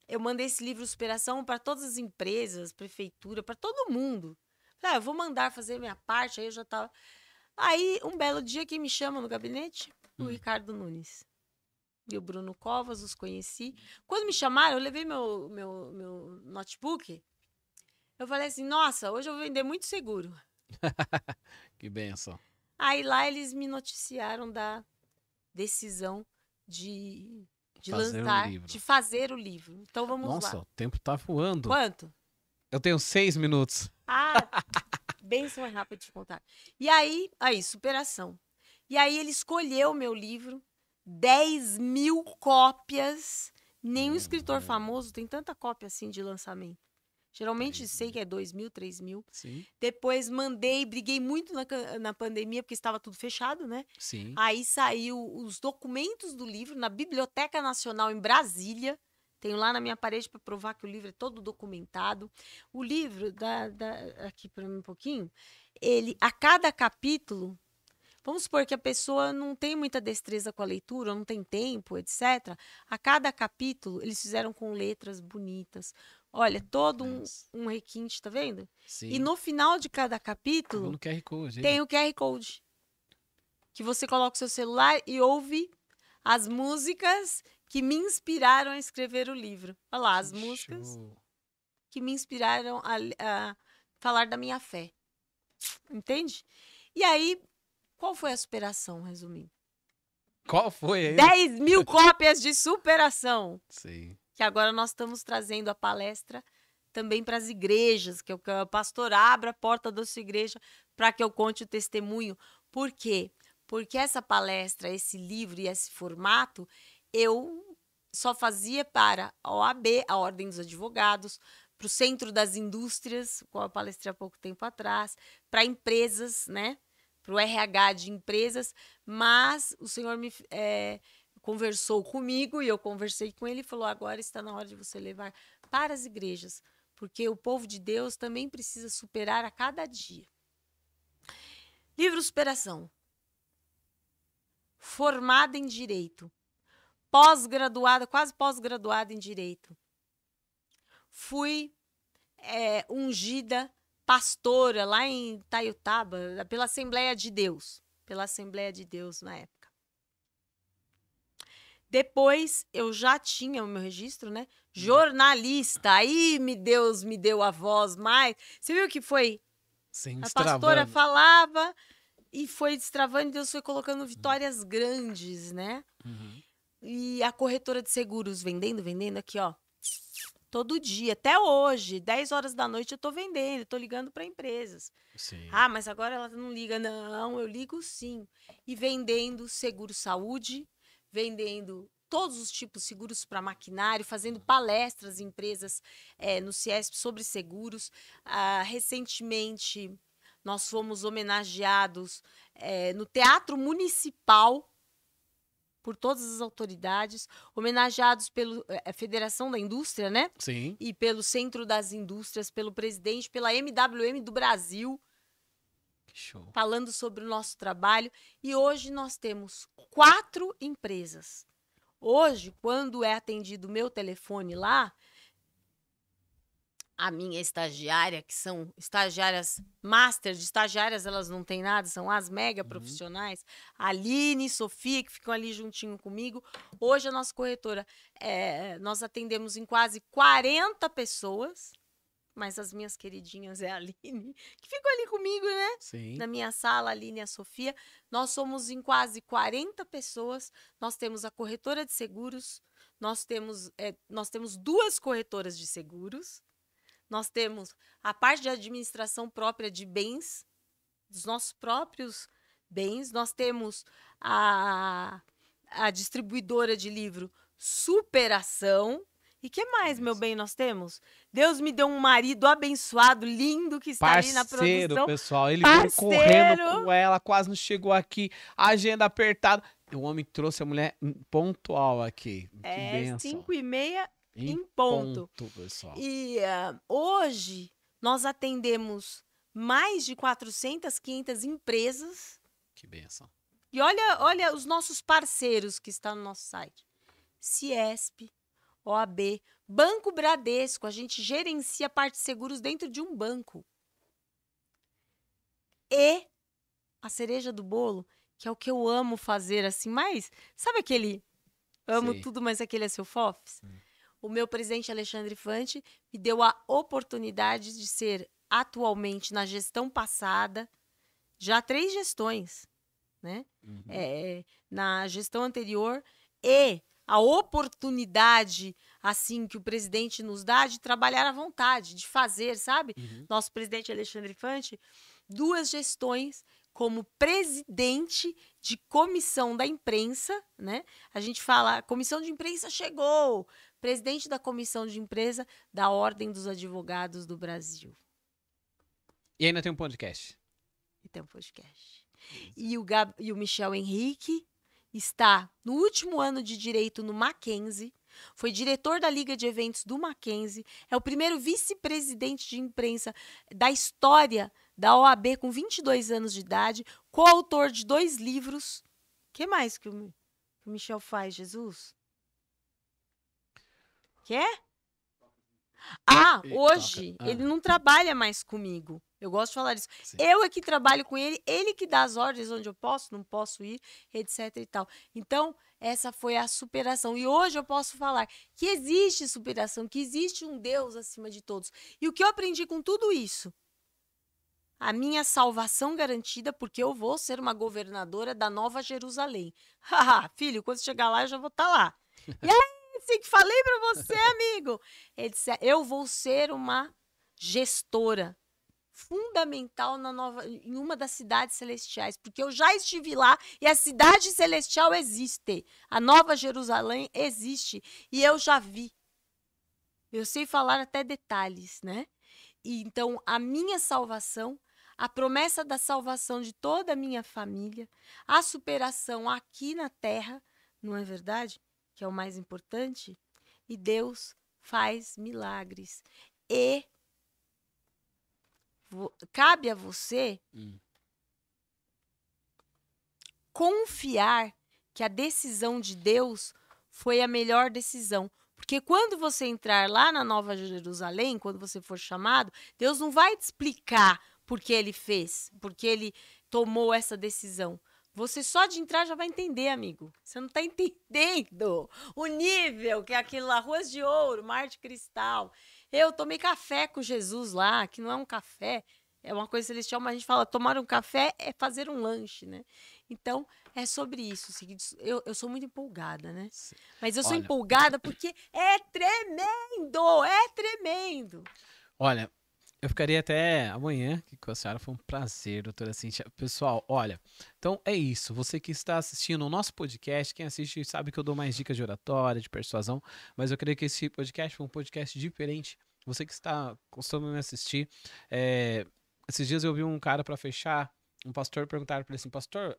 eu mandei esse livro Superação para todas as empresas, prefeitura, para todo mundo. Falei, eu vou mandar fazer minha parte, aí eu já tava... Aí, um belo dia, quem me chama no gabinete? O Ricardo Nunes. E o Bruno Covas, os conheci. Quando me chamaram, eu levei meu notebook. Eu falei assim, nossa, hoje eu vou vender muito seguro. Que bênção. Aí lá eles me noticiaram da decisão de lançar, de fazer o livro. Então vamos lá. Nossa, o tempo tá voando. Quanto? Eu tenho 6 minutos. Bênção é rápido de contar. E aí, superação. E aí ele escolheu o meu livro, 10.000 cópias. Nenhum escritor famoso tem tanta cópia assim de lançamento. Geralmente sei que é 2.000, 3.000. Sim. Depois briguei muito na pandemia, porque estava tudo fechado, né? Sim. Aí saiu os documentos do livro na Biblioteca Nacional em Brasília. Tenho lá na minha parede para provar que o livro é todo documentado. O livro, aqui para mim um pouquinho, a cada capítulo, Vamos supor que a pessoa não tem muita destreza com a leitura, não tem tempo, etc. A cada capítulo, eles fizeram com letras bonitas. Olha, todo um requinte, tá vendo? Sim. E no final de cada Vou capítulo, no QR Code. tem o QR Code. Que você coloca o seu celular e ouve as músicas que me inspiraram a escrever o livro. Olha lá, as músicas que me inspiraram a falar da minha fé. Entende? E aí, qual foi a superação, resumindo? Qual foi aí? 10 mil cópias de superação. Sim. Que agora nós estamos trazendo a palestra também para as igrejas, que o pastor abra a porta da sua igreja para que eu conte o testemunho. Por quê? Porque essa palestra, esse livro e esse formato, eu só fazia para a OAB, a Ordem dos Advogados, para o Centro das Indústrias, qual eu palestrei há pouco tempo atrás, para empresas, né? Para o RH de empresas, mas o senhor me conversou comigo e eu conversei com ele e falou, agora está na hora de você levar para as igrejas, porque o povo de Deus também precisa superar a cada dia. Livro Superação. Formada em Direito. Pós-graduada, quase pós-graduada em Direito. Fui ungida pastora lá em Itaiutaba, pela Assembleia de Deus. Pela Assembleia de Deus na época. Depois, eu já tinha o meu registro, né? Jornalista. Aí Deus me deu a voz mais. Você viu que foi? Sim, a pastora falava e foi destravando, e Deus foi colocando vitórias grandes, né? Uhum. E a corretora de seguros vendendo aqui, ó. Todo dia, até hoje, 10 horas da noite eu tô vendendo, tô ligando para empresas. Sim. Ah, mas agora ela não liga. Não, eu ligo sim. E vendendo seguro saúde, vendendo todos os tipos de seguros para maquinário, fazendo palestras em empresas no CIESP sobre seguros. Recentemente, nós fomos homenageados no Teatro Municipal por todas as autoridades, homenageados pela Federação da Indústria, né? Sim. E pelo Centro das Indústrias, pelo presidente, pela MWM do Brasil. Que show. Falando sobre o nosso trabalho. E hoje nós temos 4 empresas. Hoje, quando é atendido o meu telefone lá, a minha estagiária, que são estagiárias master, de estagiárias elas não têm nada, são as mega profissionais, a Aline e Sofia, que ficam ali juntinho comigo. Hoje a nossa corretora, nós atendemos em quase 40 pessoas, mas as minhas queridinhas é a Aline, que ficam ali comigo, né? Sim. Na minha sala, a Aline e a Sofia. Nós somos em quase 40 pessoas, nós temos a corretora de seguros, nós temos 2 corretoras de seguros, nós temos a parte de administração própria de bens, dos nossos próprios bens. Nós temos a distribuidora de livro Superação. E que mais, meu bem, nós temos? Deus me deu um marido abençoado, lindo, que está ali na produção. Pessoal. Ele veio correndo com ela, quase não chegou aqui. Agenda apertada. O homem trouxe a mulher pontual aqui. Que benção. 5h30 em ponto. Pessoal. E hoje nós atendemos mais de 400, 500 empresas. Que benção. E olha os nossos parceiros que estão no nosso site. CIESP, OAB, Banco Bradesco. A gente gerencia a parte de seguros dentro de um banco. E a cereja do bolo, que é o que eu amo fazer assim, mas sabe aquele amo Sim. tudo, mas aquele é seu fofes? O meu presidente Alexandre Fante me deu a oportunidade de ser atualmente na gestão passada, já 3 gestões, né? Na gestão anterior, e a oportunidade, assim, que o presidente nos dá de trabalhar à vontade, de fazer, sabe? Nosso presidente Alexandre Fante, 2 gestões como presidente de comissão da imprensa, né? A gente fala, a comissão de imprensa chegou, presidente da comissão de imprensa da Ordem dos Advogados do Brasil. E ainda tem um podcast. E tem um podcast. E o Michel Henrique está no último ano de Direito no Mackenzie, foi diretor da Liga de Eventos do Mackenzie, é o primeiro vice-presidente de imprensa da história da OAB com 22 anos de idade, coautor de 2 livros. O que mais que o Michel faz, Jesus? Quer? Ah, hoje ele não trabalha mais comigo. Eu gosto de falar isso. Sim. Eu é que trabalho com ele que dá as ordens onde eu posso, não posso ir, etc e tal. Então, essa foi a superação. E hoje eu posso falar que existe superação, que existe um Deus acima de todos. E o que eu aprendi com tudo isso? A minha salvação garantida, porque eu vou ser uma governadora da Nova Jerusalém. Haha, filho, quando chegar lá, eu já vou estar lá. E aí, assim que falei pra você, amigo. Ele disse, eu vou ser uma gestora fundamental em uma das cidades celestiais, porque eu já estive lá e a cidade celestial existe. A Nova Jerusalém existe e eu já vi. Eu sei falar até detalhes, né? E então, a minha salvação, a promessa da salvação de toda a minha família, a superação aqui na terra, não é verdade? Que é o mais importante. E Deus faz milagres. E cabe a você confiar que a decisão de Deus foi a melhor decisão. Porque quando você entrar lá na Nova Jerusalém, quando você for chamado, Deus não vai te explicar por que ele fez, porque ele tomou essa decisão. Você só de entrar já vai entender, amigo. Você não está entendendo o nível que é aquilo lá, ruas de ouro, mar de cristal. Eu tomei café com Jesus lá, que não é um café, é uma coisa celestial, mas a gente fala, tomar um café é fazer um lanche, né? Então, é sobre isso. Eu sou muito empolgada, né? Mas eu sou empolgada porque é tremendo, é tremendo. Olha, eu ficaria até amanhã aqui com a senhora, foi um prazer, doutora Cíntia. Pessoal, olha, então é isso. Você que está assistindo o nosso podcast, quem assiste sabe que eu dou mais dicas de oratória, de persuasão, mas eu creio que esse podcast foi um podcast diferente. Você que costuma me assistir, esses dias eu vi um cara para fechar, um pastor perguntaram para ele assim, pastor,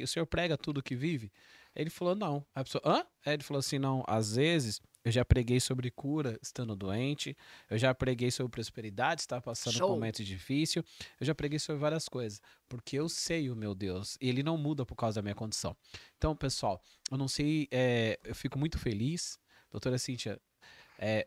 o senhor prega tudo que vive? Ele falou, não. A pessoa, hã? Ele falou assim, não, às vezes eu já preguei sobre cura estando doente, eu já preguei sobre prosperidade, estava passando por um momento difícil, eu já preguei sobre várias coisas, porque eu sei o meu Deus, e ele não muda por causa da minha condição. Então, pessoal, eu não sei, eu fico muito feliz, doutora Cíntia,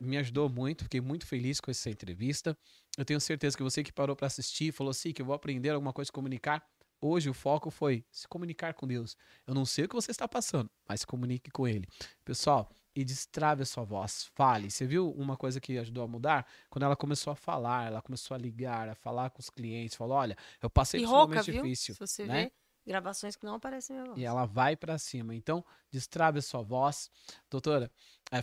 me ajudou muito, fiquei muito feliz com essa entrevista. Eu tenho certeza que você que parou para assistir, falou assim, que eu vou aprender alguma coisa, comunicar. Hoje o foco foi se comunicar com Deus. Eu não sei o que você está passando, mas se comunique com Ele. Pessoal, e destrave a sua voz, fale. Você viu uma coisa que ajudou a mudar? Quando ela começou a falar, ela começou a ligar, a falar com os clientes, falou, olha, eu passei por um momento difícil. Se você né? vê gravações que não aparecem minha voz. E ela vai para cima. Então, destrave a sua voz. Doutora,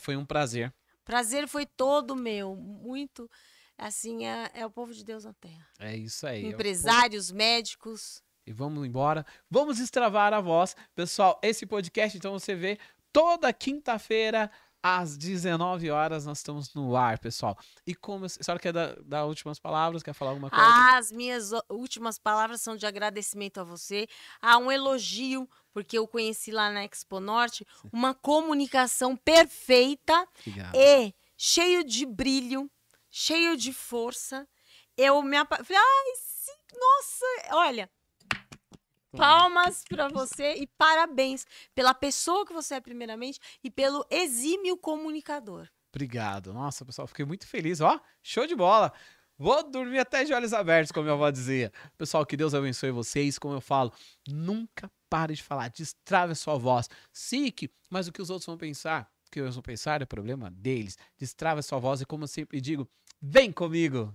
foi um prazer. Prazer foi todo meu, muito, assim, é o povo de Deus na terra. É isso aí. Empresários, médicos. E vamos embora. Vamos destravar a voz. Pessoal, esse podcast, então, você vê toda quinta-feira, às 19 horas, nós estamos no ar, pessoal. E como a senhora quer dar últimas palavras? Quer falar alguma coisa? As minhas últimas palavras são de agradecimento a você. Há um elogio, porque eu conheci lá na Expo Norte, uma comunicação perfeita. Obrigado. E cheio de brilho, cheio de força. Eu me falei, ai, sim, nossa, olha, palmas para você e parabéns pela pessoa que você é primeiramente e pelo exímio comunicador. Obrigado. Nossa, pessoal, fiquei muito feliz. Ó, show de bola. Vou dormir até de olhos abertos, como minha avó dizia. Pessoal, que Deus abençoe vocês. Como eu falo, nunca pare de falar. Destrave a sua voz. Sique, mas o que os outros vão pensar? O que eles vão pensar é problema deles. Destrave a sua voz e, como eu sempre digo, vem comigo.